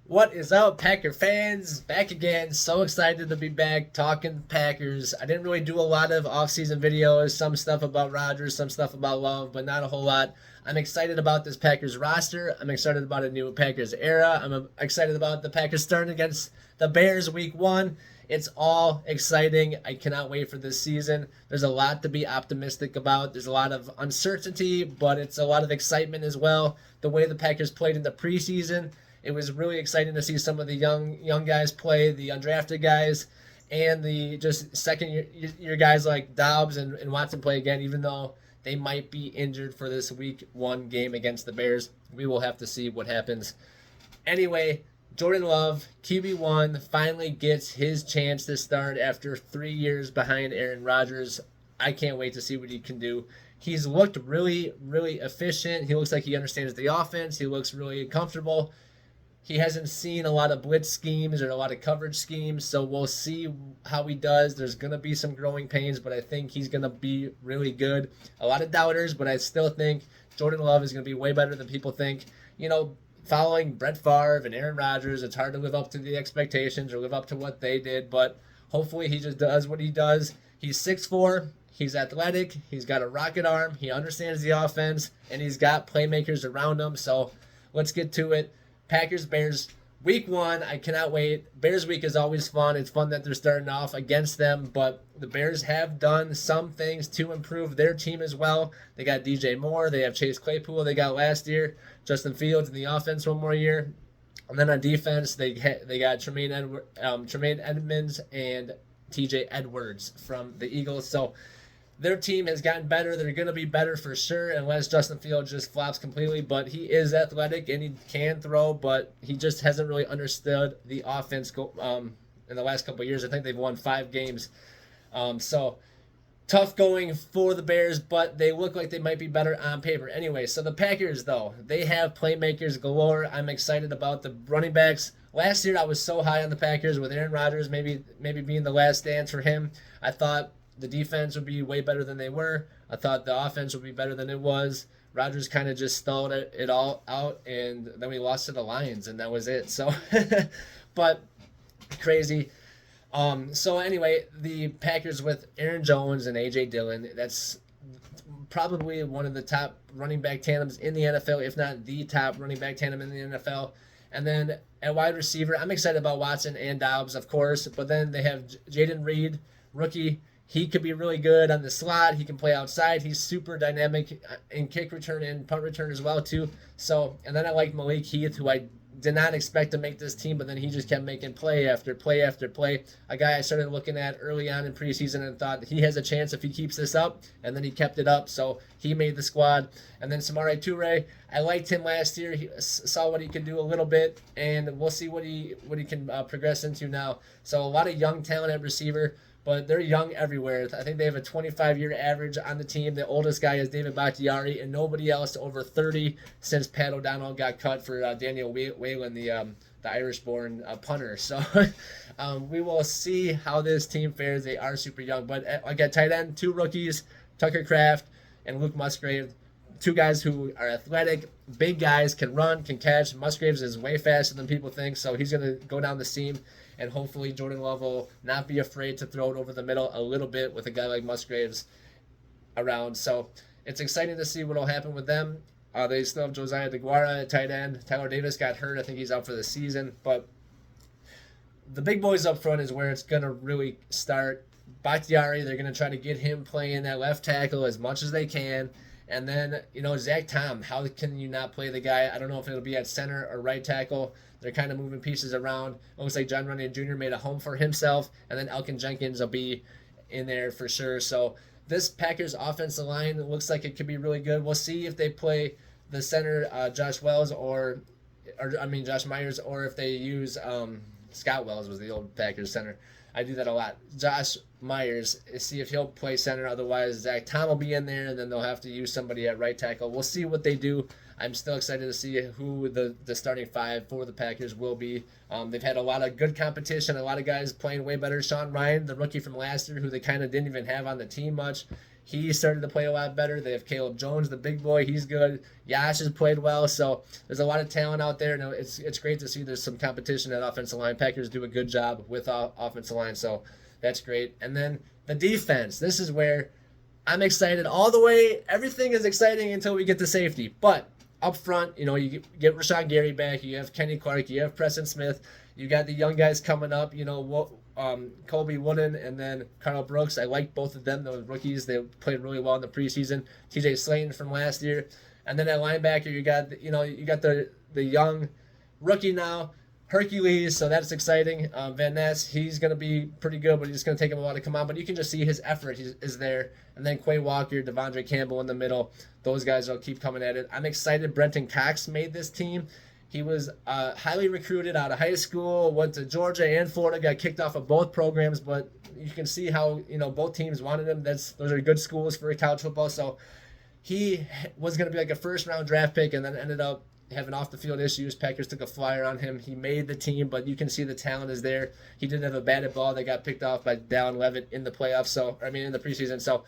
What is up, Packer fans? Back again. So excited to be back talking Packers. I didn't really do a lot of off-season videos, some stuff about Rodgers, some stuff about Love, but not a whole lot. I'm excited about this Packers roster. I'm excited about a new Packers era. I'm excited about the Packers starting against the Bears week 1. It's all exciting. I cannot wait for this season. There's a lot to be optimistic about. There's a lot of uncertainty, but it's a lot of excitement as well. The way the Packers played in the preseason, it was really exciting to see some of the young guys play, the undrafted guys, and the just second year guys like Dobbs and Watson play again, even though they might be injured for this week 1 game against the Bears. We will have to see what happens. Anyway, Jordan Love, QB1, finally gets his chance to start after 3 years behind Aaron Rodgers. I can't wait to see what he can do. He's looked really, really efficient. He looks like he understands the offense. He looks really comfortable. He hasn't seen a lot of blitz schemes or a lot of coverage schemes, so we'll see how he does. There's going to be some growing pains, but I think he's going to be really good. A lot of doubters, but I still think Jordan Love is going to be way better than people think. Following Brett Favre and Aaron Rodgers, it's hard to live up to the expectations or live up to what they did, but hopefully he just does what he does. He's 6'4", he's athletic, he's got a rocket arm, he understands the offense, and he's got playmakers around him, so let's get to it. Packers, Bears, week 1. I cannot wait. Bears week is always fun. It's fun that they're starting off against them, but the Bears have done some things to improve their team as well. They got DJ Moore. They have Chase Claypool. They got last year. Justin Fields in the offense 1 more year. And then on defense, they got Tremaine Edmonds and TJ Edwards from the Eagles. So their team has gotten better. They're going to be better for sure unless Justin Fields just flops completely. But he is athletic and he can throw, but he just hasn't really understood the offense in the last couple of years. I think they've won 5 games. So tough going for the Bears, but they look like they might be better on paper. Anyway, so the Packers, though, they have playmakers galore. I'm excited about the running backs. Last year, I was so high on the Packers with Aaron Rodgers maybe being the last dance for him. I thought the defense would be way better than they were. I thought the offense would be better than it was. Rodgers kind of just stalled it all out, and then we lost to the Lions, and that was it. So, but crazy. So anyway, the Packers with Aaron Jones and A.J. Dillon, that's probably one of the top running back tandems in the NFL, if not the top running back tandem in the NFL. And then at wide receiver, I'm excited about Watson and Dobbs, of course, but then they have Jaden Reed, rookie. He could be really good on the slot. He can play outside. He's super dynamic in kick return and punt return as well, too. So, and then I like Malik Heath, who I did not expect to make this team, but then he just kept making play after play after play. A guy I started looking at early on in preseason and thought he has a chance if he keeps this up, and then he kept it up, so he made the squad. And then Samori Toure, I liked him last year. He saw what he could do a little bit, and we'll see what he can progress into now. So a lot of young talent at receiver, but they're young everywhere. I think they have a 25-year average on the team. The oldest guy is David Bakhtiari, and nobody else over 30 since Pat O'Donnell got cut for Daniel Whalen, the Irish-born punter. So we will see how this team fares. They are super young. But at tight end, 2 rookies, Tucker Kraft and Luke Musgrave, 2 guys who are athletic, big guys, can run, can catch. Musgraves is way faster than people think, so he's going to go down the seam. And hopefully Jordan Love will not be afraid to throw it over the middle a little bit with a guy like Musgraves around. So it's exciting to see what will happen with them. They still have Josiah DeGuara at tight end. Tyler Davis got hurt. I think he's out for the season. But the big boys up front is where it's going to really start. Bakhtiari, they're going to try to get him playing that left tackle as much as they can. And then, Zach Tom, how can you not play the guy? I don't know if it'll be at center or right tackle. They're kind of moving pieces around. It looks like John Runyon Jr. made a home for himself, and then Elkin Jenkins will be in there for sure. So this Packers offensive line looks like it could be really good. We'll see if they play the center Josh Myers, or if they use Scott Wells was the old Packers center. I do that a lot. Josh Myers, see if he'll play center. Otherwise, Zach Tom will be in there, and then they'll have to use somebody at right tackle. We'll see what they do. I'm still excited to see who the starting 5 for the Packers will be. They've had a lot of good competition, a lot of guys playing way better. Sean Ryan, the rookie from last year, who they kind of didn't even have on the team much, He started to play a lot better. They have Caleb Jones, the big boy. He's good. Yash has played well. So there's a lot of talent out there. And it's great to see there's some competition at offensive line. Packers do a good job with offensive line. So that's great. And then the defense. This is where I'm excited all the way. Everything is exciting until we get to safety. But up front, you get Rashawn Gary back. You have Kenny Clark. You have Preston Smith. You got the young guys coming up. Colby Wooden and then Carl Brooks. I like both of them. Those rookies, they played really well in the preseason. TJ Slayton from last year, and then at linebacker, you got the young rookie now, Hercules. So that's exciting. Van Ness, he's gonna be pretty good, but he's gonna take him a while to come on. But you can just see his effort is there. And then Quay Walker, Devondre Campbell in the middle. Those guys will keep coming at it. I'm excited. Brenton Cox made this team. He was highly recruited out of high school, went to Georgia and Florida, got kicked off of both programs, but you can see how, both teams wanted him. Those are good schools for college football. So he was going to be like a first-round draft pick and then ended up having off-the-field issues. Packers took a flyer on him. He made the team, but you can see the talent is there. He did have a batted ball that got picked off by Dallin Levitt in the playoffs, in the preseason. So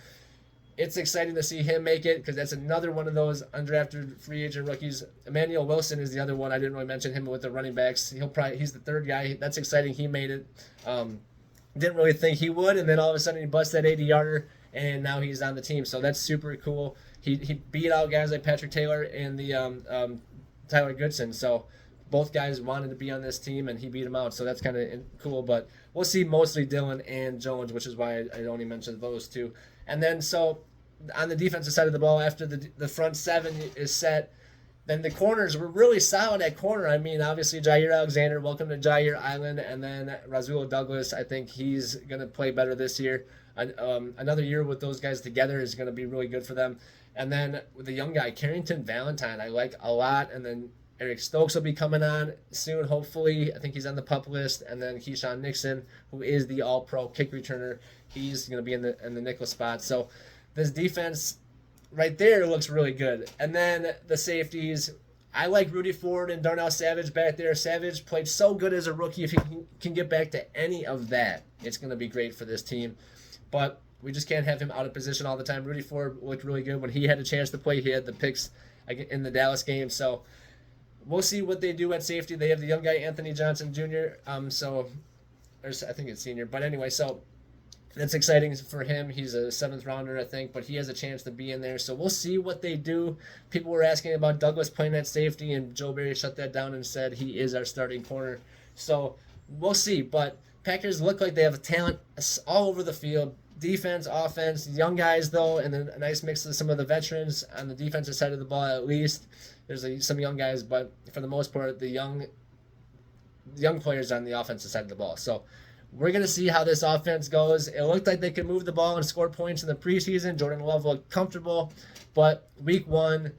it's exciting to see him make it because that's another one of those undrafted free agent rookies. Emmanuel Wilson is the other one. I didn't really mention him with the running backs. He's the third guy. That's exciting. He made it. Didn't really think he would, and then all of a sudden he busts that 80-yarder, and now he's on the team. So that's super cool. He beat out guys like Patrick Taylor and the Tyler Goodson. So both guys wanted to be on this team, and he beat them out. So that's kind of cool. But we'll see mostly Dillon and Jones, which is why I only mentioned those two. And then so on the defensive side of the ball, after the front seven is set, then the corners were really solid at corner. Obviously Jair Alexander, welcome to Jair Island, and then Rasul Douglas. I think he's going to play better this year. Another year with those guys together is going to be really good for them. And then with the young guy, Carrington Valentine, I like a lot. And then Eric Stokes will be coming on soon, hopefully. I think he's on the PUP list. And then Keyshawn Nixon, who is the all-pro kick returner, he's going to be in the nickel spot. So this defense right there looks really good. And then the safeties, I like Rudy Ford and Darnell Savage back there. Savage played so good as a rookie. If he can get back to any of that, it's going to be great for this team. But we just can't have him out of position all the time. Rudy Ford looked really good when he had a chance to play. He had the picks in the Dallas game. So we'll see what they do at safety. They have the young guy, Anthony Johnson Jr. I think it's senior. But anyway, so that's exciting for him. He's a 7th rounder, I think, but he has a chance to be in there. So we'll see what they do. People were asking about Douglas playing at safety, and Joe Barry shut that down and said he is our starting corner. So we'll see. But Packers look like they have talent all over the field. Defense, offense, young guys, though, and then a nice mix of some of the veterans on the defensive side of the ball at least. There's some young guys, but for the most part, the young players on the offensive side of the ball. So we're going to see how this offense goes. It looked like they could move the ball and score points in the preseason. Jordan Love looked comfortable, but week one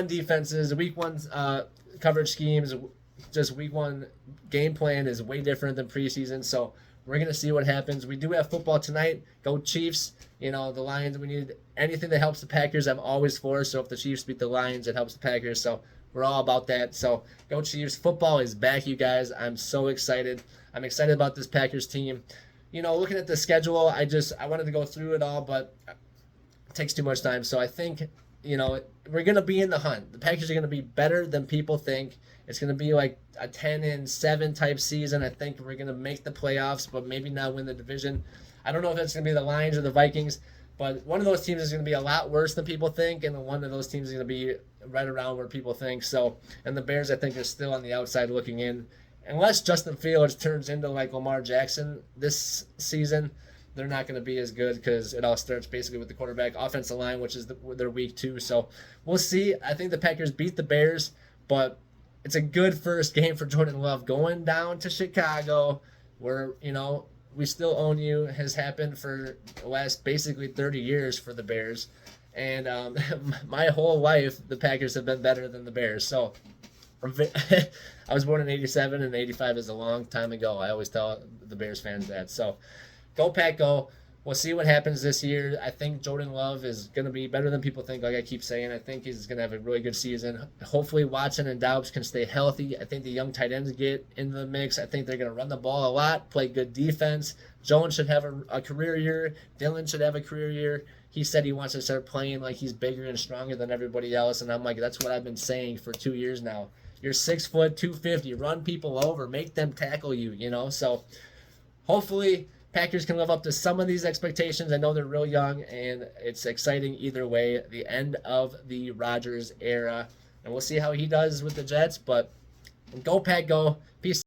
defenses, week one coverage schemes, just week one game plan is way different than preseason. So we're going to see what happens. We do have football tonight. Go Chiefs. The Lions, we need anything that helps the Packers. I'm always for. So if the Chiefs beat the Lions, it helps the Packers. So we're all about that. So go Chiefs. Football is back, you guys. I'm so excited. I'm excited about this Packers team. Looking at the schedule, I wanted to go through it all, but it takes too much time. So I think, we're going to be in the hunt. The Packers are going to be better than people think. It's going to be like a 10-7 type season. I think we're going to make the playoffs, but maybe not win the division. I don't know if it's going to be the Lions or the Vikings, but one of those teams is going to be a lot worse than people think, and one of those teams is going to be right around where people think. So, and the Bears, I think, are still on the outside looking in. Unless Justin Fields turns into like Lamar Jackson this season, they're not going to be as good because it all starts basically with the quarterback, offensive line, which is their week 2. So we'll see. I think the Packers beat the Bears, but it's a good first game for Jordan Love. Going down to Chicago, where, we still own you, has happened for the last basically 30 years for the Bears. And my whole life, the Packers have been better than the Bears. So I was born in 87, and 85 is a long time ago. I always tell the Bears fans that. So go Pack, go. we'll see what happens this year. I think Jordan Love is going to be better than people think, like I keep saying. I think he's going to have a really good season. Hopefully, Watson and Dobbs can stay healthy. I think the young tight ends get in the mix. I think they're going to run the ball a lot, play good defense. Jones should have a career year. Dillon should have a career year. He said he wants to start playing like he's bigger and stronger than everybody else, and I'm like, that's what I've been saying for 2 years now. You're 6 foot, 250. Run people over. Make them tackle you, you know? So hopefully Packers can live up to some of these expectations. I know they're real young, and it's exciting either way. The end of the Rodgers era. And we'll see how he does with the Jets, but go Pack, go. Peace.